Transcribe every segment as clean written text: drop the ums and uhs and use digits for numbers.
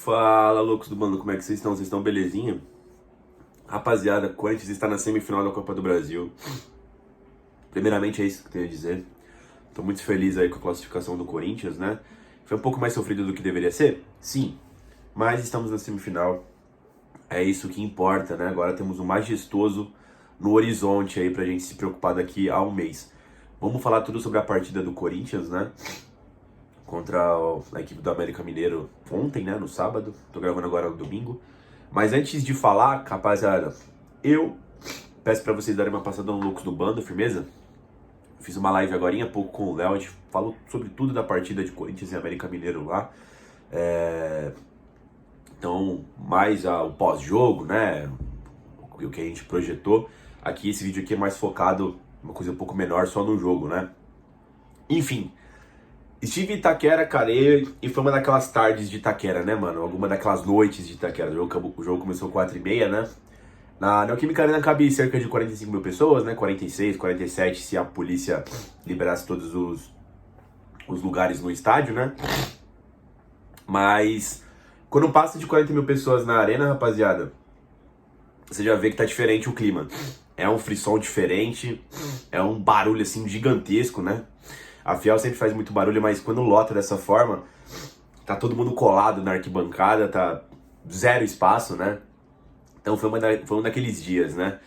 Fala, loucos do bando, como é que vocês estão? Vocês estão belezinha? Rapaziada, Corinthians está na semifinal da Copa do Brasil. Primeiramente é isso que eu tenho a dizer. Tô muito feliz aí com a classificação do Corinthians, né? Foi um pouco mais sofrido do que deveria ser? Sim, mas estamos na semifinal. É isso que importa, né? Agora temos um majestoso no horizonte aí pra gente se preocupar daqui a um mês. Vamos falar tudo sobre a partida do Corinthians, né? Contra a equipe do América Mineiro ontem, né, no sábado. Tô gravando agora no domingo. Mas antes de falar, rapaziada, eu peço pra vocês darem uma passada no Loucos do Bando, firmeza? Fiz uma live agora há pouco com o Léo, a gente falou sobre tudo da partida de Corinthians e América Mineiro lá. Então, mais o pós-jogo, né, o que a gente projetou. Aqui, esse vídeo aqui é mais focado, uma coisa um pouco menor, só no jogo, né. Enfim, estive em Itaquera, cara, e foi uma daquelas tardes de Itaquera, né, mano? Alguma daquelas noites de Itaquera. O jogo começou 4h30, né? Na Neoquímica Arena cabe cerca de 45 mil pessoas, né? 46, 47, se a polícia liberasse todos os lugares no estádio, né? Mas quando passa de 40 mil pessoas na arena, rapaziada, você já vê que tá diferente o clima. É um frisson diferente, é um barulho, assim, gigantesco, né? A Fiel sempre faz muito barulho, mas quando lota dessa forma, tá todo mundo colado na arquibancada, tá zero espaço, né? Então foi um daqueles dias, né?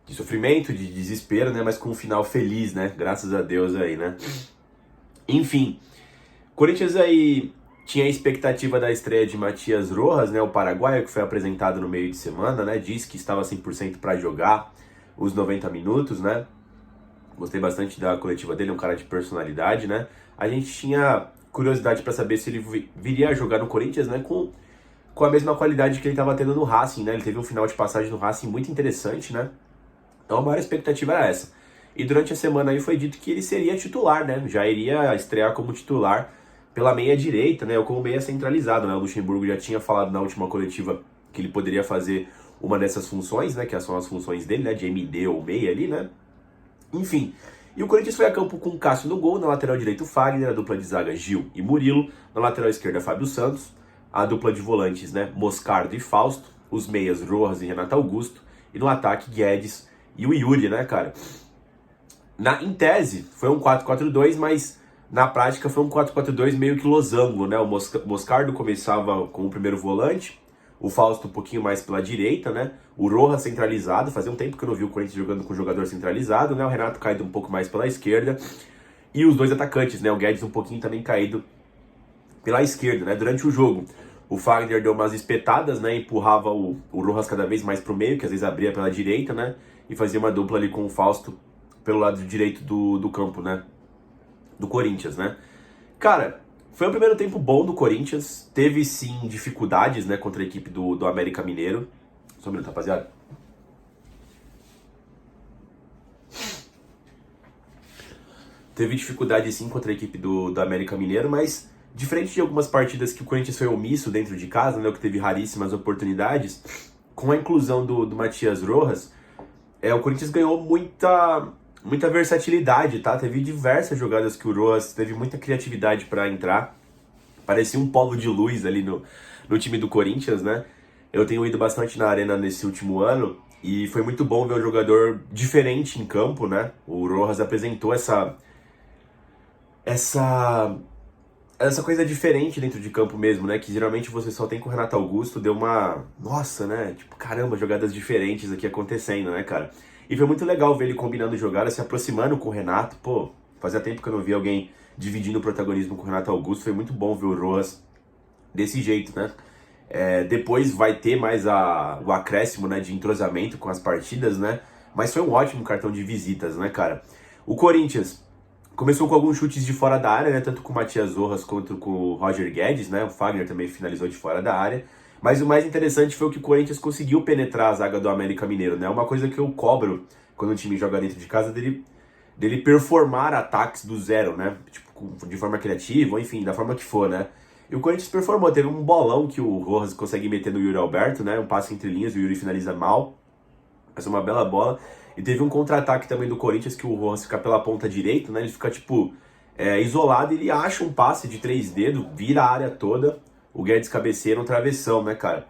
De sofrimento, de desespero, né? Mas com um final feliz, né? Graças a Deus aí, né? Enfim, Corinthians aí tinha a expectativa da estreia de Matias Rojas, né? O paraguaio, que foi apresentado no meio de semana, né? Disse que estava 100% para jogar os 90 minutos, né? Gostei bastante da coletiva dele, é um cara de personalidade, né? A gente tinha curiosidade para saber se ele viria a jogar no Corinthians, né? Com a mesma qualidade que ele estava tendo no Racing, né? Ele teve um final de passagem no Racing muito interessante, né? Então a maior expectativa era essa. E durante a semana aí foi dito que ele seria titular, né? Já iria estrear como titular pela meia direita, né? Ou como meia centralizado, né? O Luxemburgo já tinha falado na última coletiva que ele poderia fazer uma dessas funções, né? Que são as funções dele, né? De MD ou meia ali, né? Enfim, e o Corinthians foi a campo com Cássio no gol, na lateral direito Fagner, a dupla de zaga Gil e Murilo, na lateral esquerda Fábio Santos, a dupla de volantes, né, Moscardo e Fausto, os meias Rojas e Renato Augusto, e no ataque Guedes e o Yuri, né, cara. Em tese, foi um 4-4-2, mas na prática foi um 4-4-2 meio que losango, né, o Moscardo começava como primeiro volante, o Fausto um pouquinho mais pela direita, né? O Rojas centralizado, fazia um tempo que eu não vi o Corinthians jogando com jogador centralizado, né? O Renato caído um pouco mais pela esquerda. E os dois atacantes, né? O Guedes um pouquinho também caído pela esquerda, né? Durante o jogo, o Fagner deu umas espetadas, né? Empurrava o Rojas cada vez mais pro meio, que às vezes abria pela direita, né? E fazia uma dupla ali com o Fausto pelo lado direito do campo, né? Do Corinthians, né? Cara, foi um primeiro tempo bom do Corinthians, teve sim dificuldades, né, contra a equipe do América Mineiro. Só um minuto, rapaziada. Teve dificuldade sim contra a equipe do América Mineiro, mas diferente de algumas partidas que o Corinthians foi omisso dentro de casa, né, que teve raríssimas oportunidades, com a inclusão do Matias Rojas, o Corinthians ganhou muita versatilidade, tá? Teve diversas jogadas que o Rojas teve muita criatividade para entrar. Parecia um polo de luz ali no time do Corinthians, né? Eu tenho ido bastante na arena nesse último ano e foi muito bom ver um jogador diferente em campo, né? O Rojas apresentou essa coisa diferente dentro de campo mesmo, né? Que geralmente você só tem com o Renato Augusto, deu uma... Nossa, né? Tipo, caramba, jogadas diferentes aqui acontecendo, né, cara? E foi muito legal ver ele combinando jogadas, se aproximando com o Renato. Pô, fazia tempo que eu não vi alguém dividindo o protagonismo com o Renato Augusto. Foi muito bom ver o Rojas desse jeito, né? Depois vai ter mais o acréscimo, né, de entrosamento com as partidas, né? Mas foi um ótimo cartão de visitas, né, cara? O Corinthians começou com alguns chutes de fora da área, né? Tanto com o Matias Rojas quanto com o Roger Guedes, né? O Fagner também finalizou de fora da área. Mas o mais interessante foi o que o Corinthians conseguiu penetrar a zaga do América Mineiro, né? Uma coisa que eu cobro quando o time joga dentro de casa dele performar ataques do zero, né? Tipo, de forma criativa, ou enfim, da forma que for, né? E o Corinthians performou, teve um bolão que o Rojas consegue meter no Yuri Alberto, né? Um passe entre linhas, o Yuri finaliza mal. Essa é uma bela bola. E teve um contra-ataque também do Corinthians que o Rojas fica pela ponta direita, né? Ele fica, tipo, isolado e ele acha um passe de 3 dedos, vira a área toda. o Guedes cabeceia no travessão, né, cara?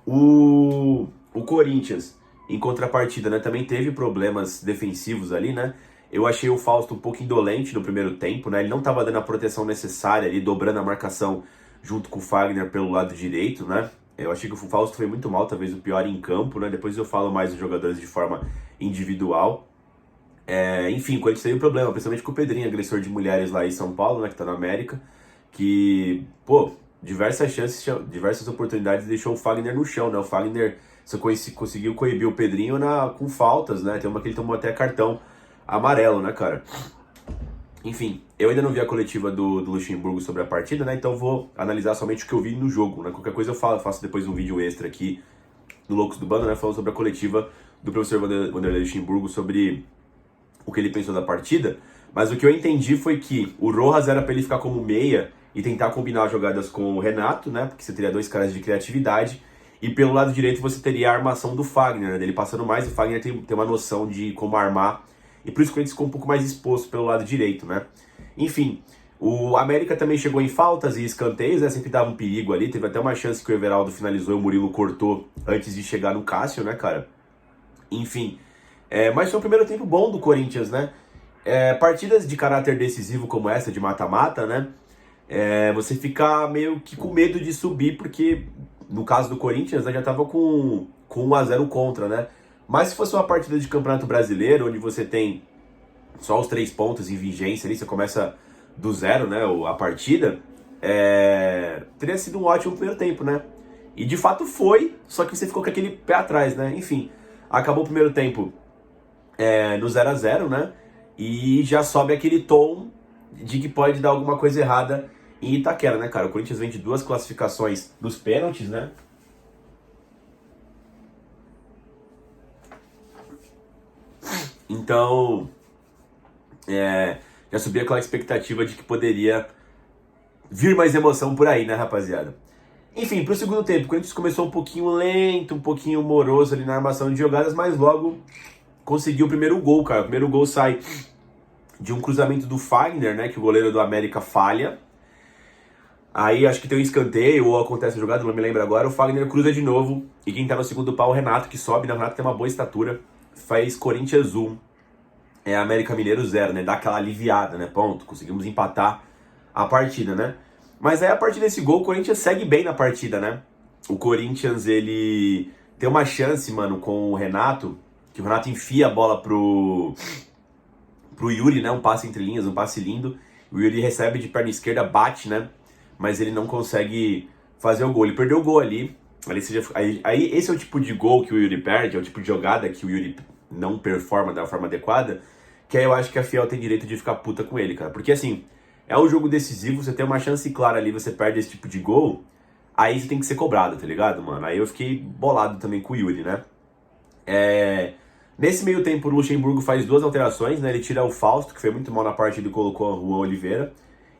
O Corinthians, em contrapartida, né, também teve problemas defensivos ali, né? Eu achei o Fausto um pouco indolente no primeiro tempo, né? Ele não estava dando a proteção necessária ali, dobrando a marcação junto com o Fagner pelo lado direito, né? Eu achei que o Fausto foi muito mal, talvez o pior em campo, né? Depois eu falo mais dos jogadores de forma individual. Enfim, o Corinthians teve um problema, principalmente com o Pedrinho, agressor de mulheres lá em São Paulo, né? Que tá na América. Que, pô, diversas chances, diversas oportunidades deixou o Fagner no chão, né? O Fagner conseguiu coibir o Pedrinho com faltas, né? Tem uma que ele tomou até cartão amarelo, né, cara? Enfim, eu ainda não vi a coletiva do Luxemburgo sobre a partida, né? Então vou analisar somente o que eu vi no jogo, né? Qualquer coisa eu faço depois um vídeo extra aqui no Loucos do Bando, né? Falando sobre a coletiva do professor Vanderlei Luxemburgo sobre o que ele pensou da partida. Mas o que eu entendi foi que o Rojas era para ele ficar como meia e tentar combinar jogadas com o Renato, né? Porque você teria dois caras de criatividade. E pelo lado direito você teria a armação do Fagner, né? Dele passando mais, o Fagner tem uma noção de como armar. E por isso que o Corinthians ficou um pouco mais exposto pelo lado direito, né? Enfim, o América também chegou em faltas e escanteios, né? Sempre dava um perigo ali. Teve até uma chance que o Everaldo finalizou e o Murilo cortou antes de chegar no Cássio, né, cara? Enfim, mas foi um primeiro tempo bom do Corinthians, né? Partidas de caráter decisivo como essa, de mata-mata, né? Você fica meio que com medo de subir, porque no caso do Corinthians, né, já tava com 1-0 contra, né? Mas se fosse uma partida de Campeonato Brasileiro, onde você tem só os 3 pontos em vigência ali, você começa do zero, né, a partida, teria sido um ótimo primeiro tempo, né? E de fato foi, só que você ficou com aquele pé atrás, né? Enfim, acabou o primeiro tempo no 0-0, né? E já sobe aquele tom de que pode dar alguma coisa errada em Itaquera, né, cara? O Corinthians vem de 2 classificações nos pênaltis, né? Então, já subia aquela expectativa de que poderia vir mais emoção por aí, né, rapaziada? Enfim, pro segundo tempo, o Corinthians começou um pouquinho lento, um pouquinho moroso ali na armação de jogadas, mas logo conseguiu o primeiro gol, cara. O primeiro gol sai de um cruzamento do Fagner, né, que o goleiro do América falha. Aí acho que tem um escanteio ou acontece a jogada, não me lembro agora. O Fagner cruza de novo e quem tá no segundo pau é o Renato, que sobe, né? O Renato tem uma boa estatura. Faz Corinthians 1, América Mineiro 0, né? Dá aquela aliviada, né? Ponto, conseguimos empatar a partida, né? Mas aí a partir desse gol, o Corinthians segue bem na partida, né? O Corinthians, ele tem uma chance, mano, com o Renato, que o Renato enfia a bola pro Yuri, né? Um passe entre linhas, um passe lindo. O Yuri recebe de perna esquerda, bate, né? Mas ele não consegue fazer o gol. Ele perdeu o gol ali. Aí esse é o tipo de gol que o Yuri perde, é o tipo de jogada que o Yuri não performa da forma adequada, que aí eu acho que a Fiel tem direito de ficar puta com ele, cara. Porque assim, é um jogo decisivo, você tem uma chance clara ali, você perde esse tipo de gol, aí você tem que ser cobrado, tá ligado, mano? Aí eu fiquei bolado também com o Yuri, né? Nesse meio tempo, o Luxemburgo faz 2 alterações, né? Ele tira o Fausto, que foi muito mal na partida, e colocou o Juan Oliveira.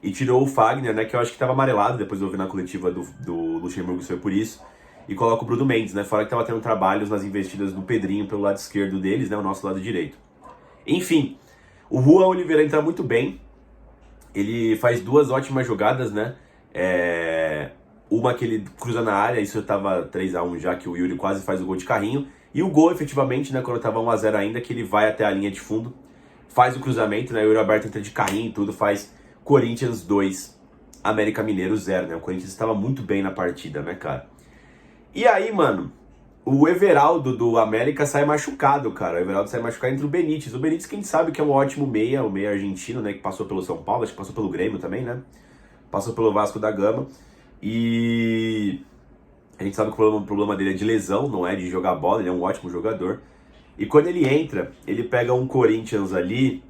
E tirou o Fagner, né, que eu acho que estava amarelado, depois eu vi na coletiva do Luxemburgo, isso foi por isso. E coloca o Bruno Mendes, né, fora que estava tendo trabalhos nas investidas do Pedrinho pelo lado esquerdo deles, né, o nosso lado direito. Enfim, o Juan Oliveira entra muito bem, ele faz 2 ótimas jogadas, né, uma que ele cruza na área, isso estava 3-1 já, que o Yuri quase faz o gol de carrinho. E o gol, efetivamente, né, quando estava 1-0 ainda, que ele vai até a linha de fundo, faz o cruzamento, né, o Yuri Alberto entra de carrinho e tudo, faz Corinthians 2, América Mineiro 0, né? O Corinthians estava muito bem na partida, né, cara? E aí, mano, o Everaldo do América sai machucado, cara. O Everaldo sai machucado entre o Benítez. O Benítez, quem sabe que é um ótimo meia, o meia argentino, né? Que passou pelo São Paulo, acho que passou pelo Grêmio também, né? Passou pelo Vasco da Gama. E a gente sabe que o problema dele é de lesão, não é de jogar bola, ele é um ótimo jogador. E quando ele entra, ele pega um Corinthians ali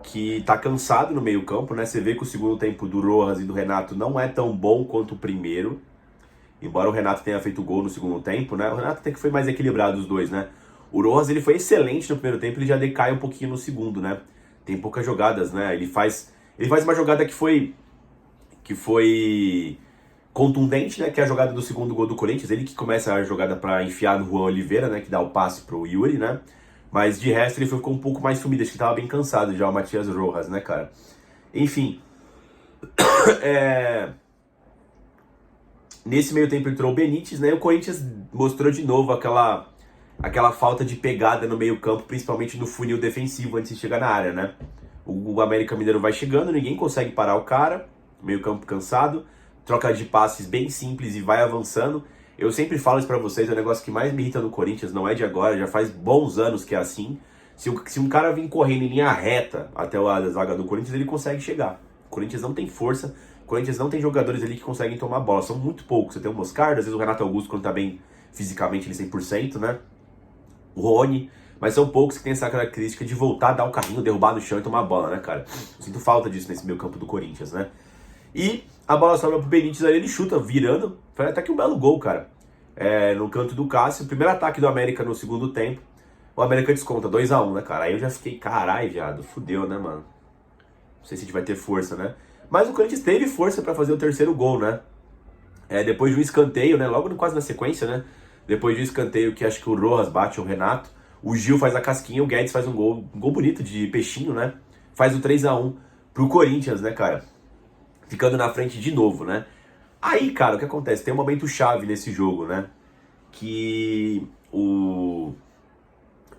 que tá cansado no meio campo, né? Você vê que o segundo tempo do Rojas e do Renato não é tão bom quanto o primeiro. Embora o Renato tenha feito gol no segundo tempo, né? O Renato até que foi mais equilibrado os dois, né? O Rojas, ele foi excelente no primeiro tempo, ele já decai um pouquinho no segundo, né? Tem poucas jogadas, né? Ele faz uma jogada que foi contundente, né? Que é a jogada do segundo gol do Corinthians. Ele que começa a jogada para enfiar no Juan Oliveira, né? Que dá o passe pro Yuri, né? Mas de resto ele ficou um pouco mais sumido, acho que tava bem cansado já o Matias Rojas, né, cara? Enfim. Nesse meio tempo entrou o Benítez, né? E o Corinthians mostrou de novo aquela falta de pegada no meio campo, principalmente no funil defensivo antes de chegar na área, né? O América Mineiro vai chegando, ninguém consegue parar o cara, meio campo cansado, troca de passes bem simples e vai avançando. Eu sempre falo isso pra vocês, é o negócio que mais me irrita no Corinthians, não é de agora, já faz bons anos que é assim. Se um cara vir correndo em linha reta até a zaga do Corinthians, ele consegue chegar. O Corinthians não tem força, o Corinthians não tem jogadores ali que conseguem tomar bola, são muito poucos. Você tem o Moscardo, às vezes o Renato Augusto quando tá bem fisicamente, ele 100%, né? O Rony, mas são poucos que têm essa característica de voltar, dar um carrinho, derrubar no chão e tomar a bola, né, cara? Eu sinto falta disso nesse meio campo do Corinthians, né? E a bola sobra pro Benítez aí, ele chuta, virando, foi até que um belo gol, cara. No canto do Cássio, primeiro ataque do América no segundo tempo, o América desconta 2-1, né, cara? Aí eu já fiquei, carai, viado, fudeu, né, mano? Não sei se a gente vai ter força, né? Mas o Corinthians teve força pra fazer o terceiro gol, né? Depois de um escanteio, né? Logo quase na sequência, né? Depois de um escanteio que acho que o Rojas bate o Renato, o Gil faz a casquinha, o Guedes faz um gol bonito de peixinho, né? Faz o 3-1 pro Corinthians, né, cara? Ficando na frente de novo, né? Aí, cara, o que acontece? Tem um momento chave nesse jogo, né? Que eu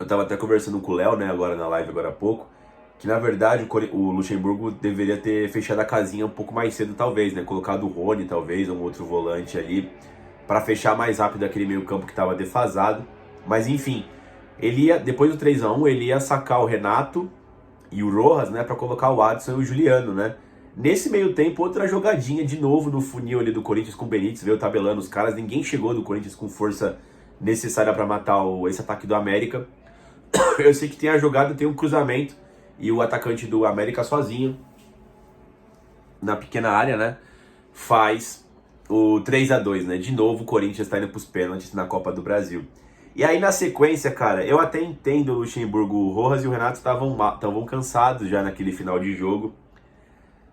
tava até conversando com o Léo, né, agora na live, agora há pouco, que na verdade o Luxemburgo deveria ter fechado a casinha um pouco mais cedo, talvez, né? Colocado o Rony, talvez, um outro volante ali, para fechar mais rápido aquele meio campo que tava defasado. Mas enfim, ele ia, depois do 3-1, ele ia sacar o Renato e o Rojas, né, para colocar o Adson e o Juliano, né? Nesse meio tempo, outra jogadinha de novo no funil ali do Corinthians com o Benítez, veio tabelando os caras, ninguém chegou do Corinthians com força necessária para matar esse ataque do América. Eu sei que tem a jogada, tem um cruzamento e o atacante do América sozinho, na pequena área, né, faz o 3-2, né? De novo o Corinthians tá indo pros pênaltis na Copa do Brasil. E aí na sequência, cara, eu até entendo o Luxemburgo, o Rojas e o Renato estavam cansados já naquele final de jogo.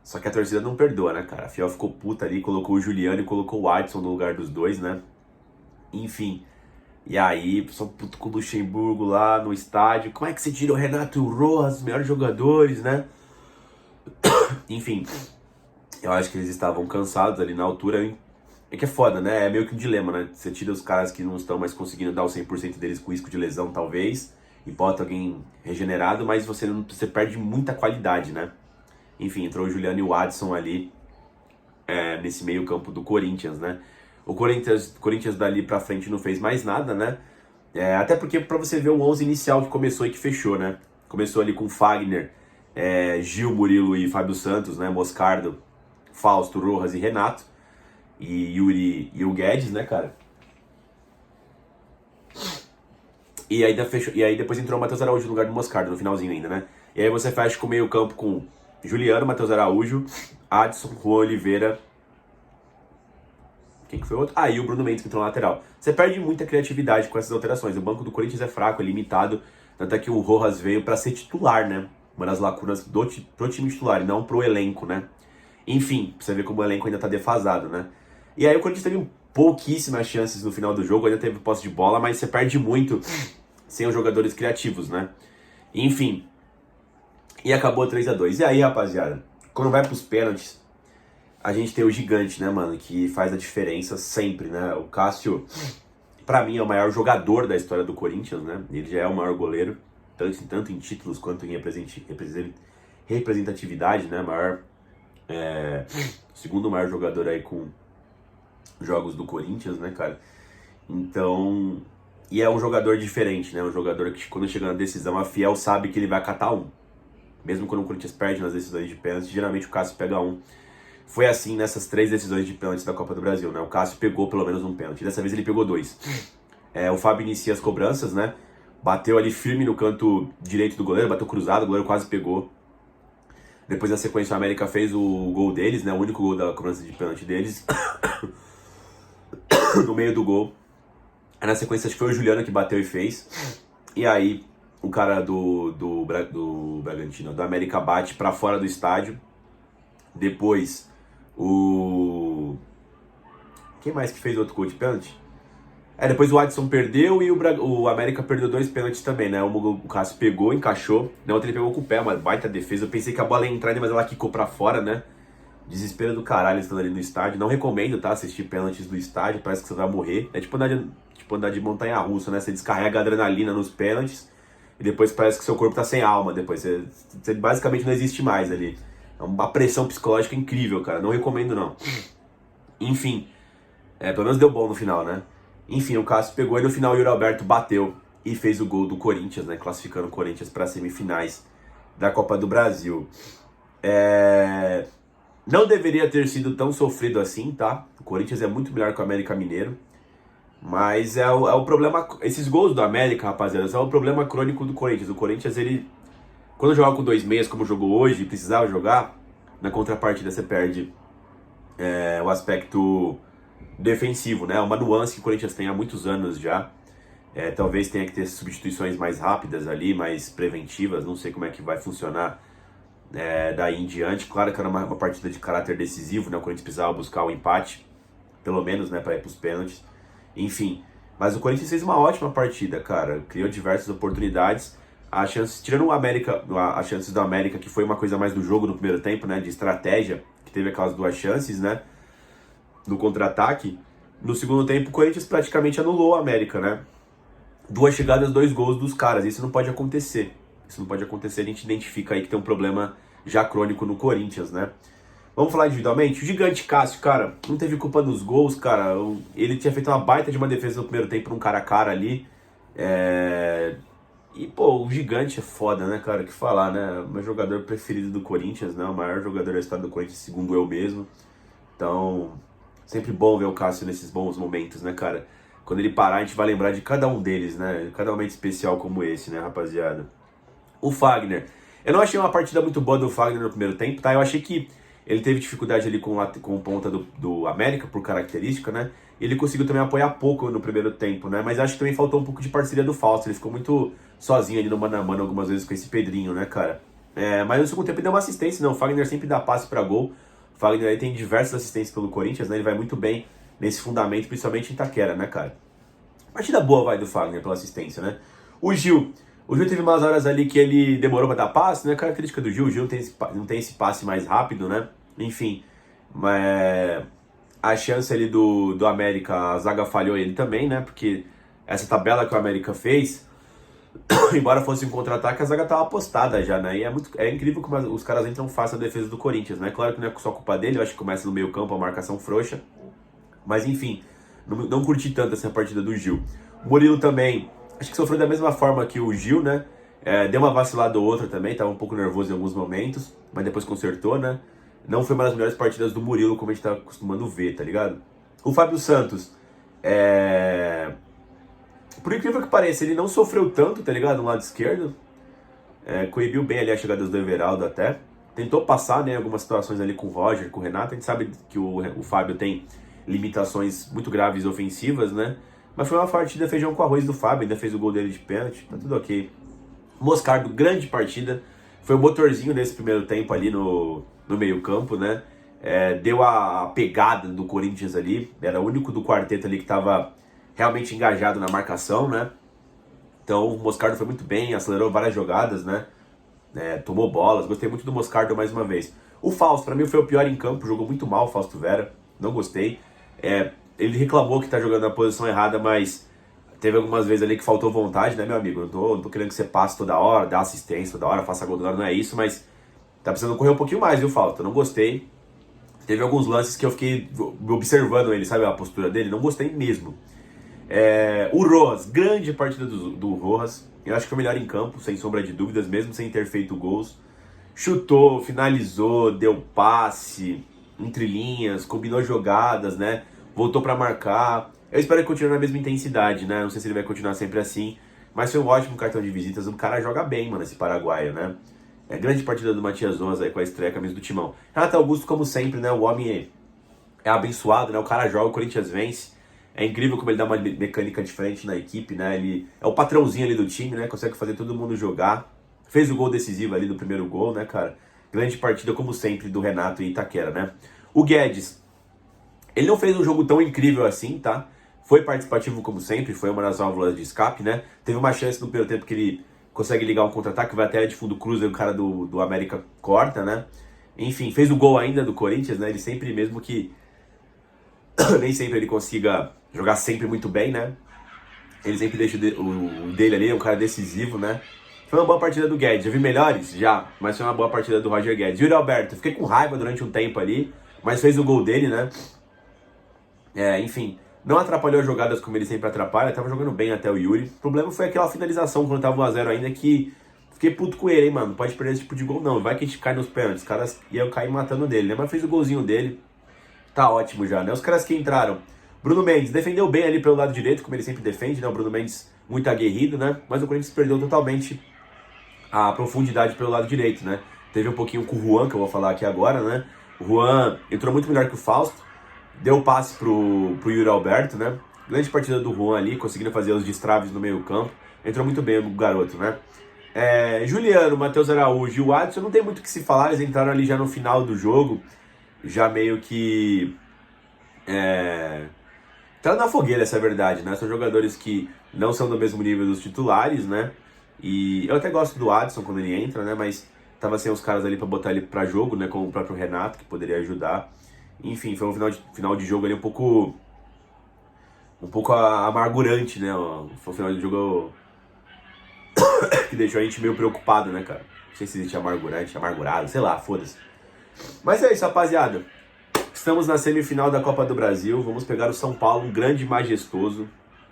Só que a torcida não perdoa, né, cara? A Fiel ficou puta ali, colocou o Juliano e colocou o Adson no lugar dos dois, né? Enfim. E aí, só puto com o Luxemburgo lá no estádio. Como é que você tira o Renato e o Rojas, os melhores jogadores, né? Enfim. Eu acho que eles estavam cansados ali na altura, hein? É que é foda, né? É meio que um dilema, né? Você tira os caras que não estão mais conseguindo dar o 100% deles com risco de lesão, talvez, e bota alguém regenerado, mas você perde muita qualidade, né? Enfim, entrou o Juliano e o Adson ali nesse meio campo do Corinthians, né? O Corinthians dali pra frente não fez mais nada, né? Até porque pra você ver o 11 inicial que começou e que fechou, né? Começou ali com Fagner, Gil, Murilo e Fábio Santos, né? Moscardo, Fausto, Rojas e Renato. E Yuri e o Guedes, né, cara? E aí depois entrou o Matheus Araújo no lugar do Moscardo, no finalzinho ainda, né? E aí você fecha com o meio campo com Juliano, Matheus Araújo, Adson, Juan Oliveira. Quem que foi o outro? E o Bruno Mendes que entrou na lateral. Você perde muita criatividade com essas alterações. O banco do Corinthians é fraco, é limitado. Tanto é que o Rojas veio pra ser titular, né? Uma das lacunas pro time titular, e não pro elenco, né? Enfim, pra você ver como o elenco ainda tá defasado, né? E aí o Corinthians teve pouquíssimas chances no final do jogo, ainda teve posse de bola, mas você perde muito sem os jogadores criativos, né? Enfim. E acabou 3-2. E aí, rapaziada, quando vai pros pênaltis, a gente tem o gigante, né, mano, que faz a diferença sempre, né? O Cássio, pra mim, é o maior jogador da história do Corinthians, né? Ele já é o maior goleiro, tanto em títulos quanto em representatividade, né? Segundo maior jogador aí com jogos do Corinthians, né, cara? Então, e é um jogador diferente, né? Um jogador que quando chega na decisão, a Fiel sabe que ele vai catar um. Mesmo quando o Corinthians perde nas decisões de pênalti, geralmente o Cássio pega um. Foi assim nessas 3 decisões de pênalti da Copa do Brasil, né? O Cássio pegou pelo menos um pênalti. Dessa vez ele pegou 2. O Fábio inicia as cobranças, né? Bateu ali firme no canto direito do goleiro, bateu cruzado, o goleiro quase pegou. Depois, na sequência, o América fez o gol deles, né? O único gol da cobrança de pênalti deles. No meio do gol. Aí, na sequência, acho que foi o Juliano que bateu e fez. E aí, o cara do Bragantino, do América, bate pra fora do estádio. Depois, quem mais que fez outro gol de pênalti? Depois o Adson perdeu e o América perdeu 2 pênaltis também, né? O Cássio pegou, encaixou. Na outra ele pegou com o pé, uma baita defesa. Eu pensei que a bola ia entrar, mas ela quicou pra fora, né? Desespero do caralho estando ali no estádio. Não recomendo, tá? Assistir pênaltis do estádio, parece que você vai morrer. É tipo andar de montanha-russa, né? Você descarrega a adrenalina nos pênaltis e depois parece que seu corpo tá sem alma. Depois você basicamente não existe mais ali. É uma pressão psicológica incrível, cara. Não recomendo, não. Enfim, pelo menos deu bom no final, né? Enfim, o Cássio pegou e no final o Yuri Alberto bateu e fez o gol do Corinthians, né? Classificando o Corinthians para semifinais da Copa do Brasil. Não deveria ter sido tão sofrido assim, tá? O Corinthians é muito melhor que o América Mineiro. Mas é o problema... Esses gols do América, rapaziada, é o problema crônico do Corinthians. O Corinthians, ele... Quando joga com 2 meias, como jogou hoje, e precisava jogar, na contrapartida você perde o aspecto defensivo, né? Uma nuance que o Corinthians tem há muitos anos já. Talvez tenha que ter substituições mais rápidas ali, mais preventivas. Não sei como é que vai funcionar daí em diante. Claro que era uma partida de caráter decisivo, né? O Corinthians precisava buscar o empate, pelo menos, né? Para ir para os pênaltis. Enfim, mas o Corinthians fez uma ótima partida, cara. Criou diversas oportunidades. Tirando o América, as chances do América, que foi uma coisa mais do jogo no primeiro tempo, né? De estratégia, que teve aquelas 2 chances, né? No contra-ataque. No segundo tempo, o Corinthians praticamente anulou o América, né? 2 chegadas, 2 gols dos caras. Isso não pode acontecer. Isso não pode acontecer. A gente identifica aí que tem um problema já crônico no Corinthians, né? Vamos falar individualmente? O gigante Cássio, cara, não teve culpa nos gols, cara. Ele tinha feito uma baita de uma defesa no primeiro tempo, num cara a cara ali. E, pô, o gigante é foda, né, cara? O que falar, né? O meu jogador preferido do Corinthians, né? O maior jogador da história do Corinthians, segundo eu mesmo. Então, sempre bom ver o Cássio nesses bons momentos, né, cara? Quando ele parar, a gente vai lembrar de cada um deles, né? Cada momento especial como esse, né, rapaziada? O Fagner. Eu não achei uma partida muito boa do Fagner no primeiro tempo, tá? Eu achei que ele teve dificuldade ali com o ponta do América, por característica, né? E ele conseguiu também apoiar pouco no primeiro tempo, né? Mas acho que também faltou um pouco de parceria do Fausto. Ele ficou muito sozinho ali no mano a mano algumas vezes com esse Pedrinho, né, cara? Mas no segundo tempo ele deu uma assistência, não. O Fagner sempre dá passe pra gol. O Fagner aí tem diversas assistências pelo Corinthians, né? Ele vai muito bem nesse fundamento, principalmente em Itaquera, né, cara? Partida boa vai do Fagner pela assistência, né? O Gil teve umas horas ali que ele demorou pra dar passe, né? Característica do Gil, o Gil não tem esse passe mais rápido, né? Enfim, a chance ali do América, a zaga falhou ele também, né? Porque essa tabela que o América fez, embora fosse um contra-ataque, a zaga tava apostada já, né? E é incrível como os caras entram fácil na defesa do Corinthians, né? Claro que não é só culpa dele, eu acho que começa no meio campo a marcação frouxa. Mas enfim, não curti tanto essa partida do Gil. O Murilo também, acho que sofreu da mesma forma que o Gil, né? Deu uma vacilada ou outra também, tava um pouco nervoso em alguns momentos, mas depois consertou, né? Não foi uma das melhores partidas do Murilo, como a gente tá acostumando ver, tá ligado? O Fábio Santos, por incrível que pareça, ele não sofreu tanto, tá ligado? No lado esquerdo. Coibiu bem ali a chegada do Everaldo até. Tentou passar, né, algumas situações ali com o Roger, com o Renato. A gente sabe que o Fábio tem limitações muito graves ofensivas, né? Mas foi uma partida feijão com arroz do Fábio, ainda fez o gol dele de pênalti, tá tudo ok. Moscardo, grande partida. Foi o motorzinho nesse primeiro tempo ali no meio campo, né? Deu a pegada do Corinthians ali. Era o único do quarteto ali que estava realmente engajado na marcação, né? Então o Moscardo foi muito bem, acelerou várias jogadas, né? Tomou bolas, gostei muito do Moscardo mais uma vez. O Fausto, pra mim, foi o pior em campo, jogou muito mal o Fausto Vera, não gostei. Ele reclamou que tá jogando na posição errada, mas teve algumas vezes ali que faltou vontade, né, meu amigo? Não tô querendo que você passe toda hora, dê assistência toda hora, faça gol toda hora, não é isso, mas tá precisando correr um pouquinho mais, viu, Fausto? Não gostei. Teve alguns lances que eu fiquei observando ele, sabe, a postura dele, não gostei mesmo. O Rojas, grande partida do Rojas, eu acho que foi o melhor em campo, sem sombra de dúvidas, mesmo sem ter feito gols. Chutou, finalizou, deu passe, entre linhas, combinou jogadas, né? Voltou pra marcar. Eu espero que continue na mesma intensidade, né? Não sei se ele vai continuar sempre assim, mas foi um ótimo cartão de visitas. O cara joga bem, mano, esse paraguaio, né? Grande partida do Matias Rojas aí com a estreia, camisa do Timão. Renato Augusto, como sempre, né? O homem é abençoado, né? O cara joga, o Corinthians vence. É incrível como ele dá uma mecânica diferente na equipe, né? Ele é o patrãozinho ali do time, né? Consegue fazer todo mundo jogar. Fez o gol decisivo ali do primeiro gol, né, cara? Grande partida, como sempre, do Renato e Itaquera, né? O Guedes, ele não fez um jogo tão incrível assim, tá? Foi participativo como sempre, foi uma das válvulas de escape, né? Teve uma chance no primeiro tempo que ele consegue ligar um contra-ataque, vai até de fundo cruz, aí o cara do América corta, né? Enfim, fez o gol ainda do Corinthians, né? Ele sempre, mesmo que nem sempre ele consiga jogar sempre muito bem, né? Ele sempre deixa o dele ali, é um cara decisivo, né? Foi uma boa partida do Guedes. Já vi melhores? Já, mas foi uma boa partida do Roger Guedes. Yuri Alberto, fiquei com raiva durante um tempo ali, mas fez o gol dele, né? Enfim, não atrapalhou as jogadas como ele sempre atrapalha, tava jogando bem até o Yuri. O problema foi aquela finalização quando tava 1x0 ainda, que fiquei puto com ele, hein, mano. Não pode perder esse tipo de gol, não. Vai que a gente cai nos pênaltis. Os caras iam cair matando dele, né? Mas fez o golzinho dele. Tá ótimo já, né? Os caras que entraram. Bruno Mendes defendeu bem ali pelo lado direito, como ele sempre defende, né? O Bruno Mendes muito aguerrido, né? Mas o Corinthians perdeu totalmente a profundidade pelo lado direito, né? Teve um pouquinho com o Juan, que eu vou falar aqui agora, né? O Juan entrou muito melhor que o Fausto, deu o passe pro Yuri Alberto, né? Grande partida do Juan ali, conseguindo fazer os destraves no meio campo. Entrou muito bem o garoto, né? Juliano, Matheus Araújo e o Adson, não tem muito o que se falar, eles entraram ali já no final do jogo, já meio que... Tá na fogueira, essa é a verdade, né? São jogadores que não são do mesmo nível dos titulares, né? E eu até gosto do Adson quando ele entra, né? Mas tava sem os caras ali pra botar ele pra jogo, né? Como o próprio Renato, que poderia ajudar. Enfim, foi um final de jogo ali um pouco amargurante, né? Foi um final de jogo que deixou a gente meio preocupado, né, cara? Não sei se existe amargurante, amargurado, sei lá, foda-se. Mas é isso, rapaziada. Estamos na semifinal da Copa do Brasil, vamos pegar o São Paulo, um grande e majestoso.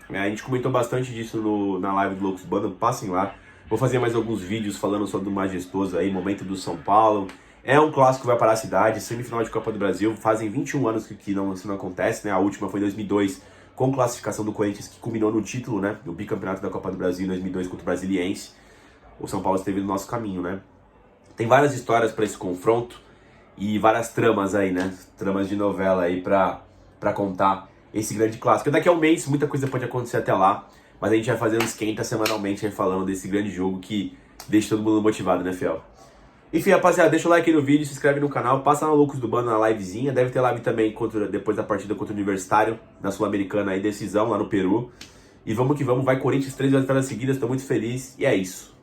A gente comentou bastante disso na live do Loucos Banda, passem lá. Vou fazer mais alguns vídeos falando sobre o majestoso aí, momento do São Paulo. É um clássico que vai para a cidade, semifinal de Copa do Brasil. Fazem 21 anos que isso não acontece, né? A última foi em 2002, com classificação do Corinthians, que culminou no título, né? Do bicampeonato da Copa do Brasil em 2002 contra o Brasiliense. O São Paulo esteve no nosso caminho, né? Tem várias histórias para esse confronto. E várias tramas aí, né? Tramas de novela aí pra contar esse grande clássico. Daqui a um mês, muita coisa pode acontecer até lá. Mas a gente vai fazer um esquenta semanalmente aí falando desse grande jogo que deixa todo mundo motivado, né, fiel? Enfim, rapaziada, deixa o like aí no vídeo, se inscreve no canal, passa na Loucos do Bando na livezinha. Deve ter live também depois da partida contra o Universitário, na Sul-Americana aí, decisão lá no Peru. E vamos que vamos, vai Corinthians 3 vitórias seguidas, tô muito feliz. E é isso.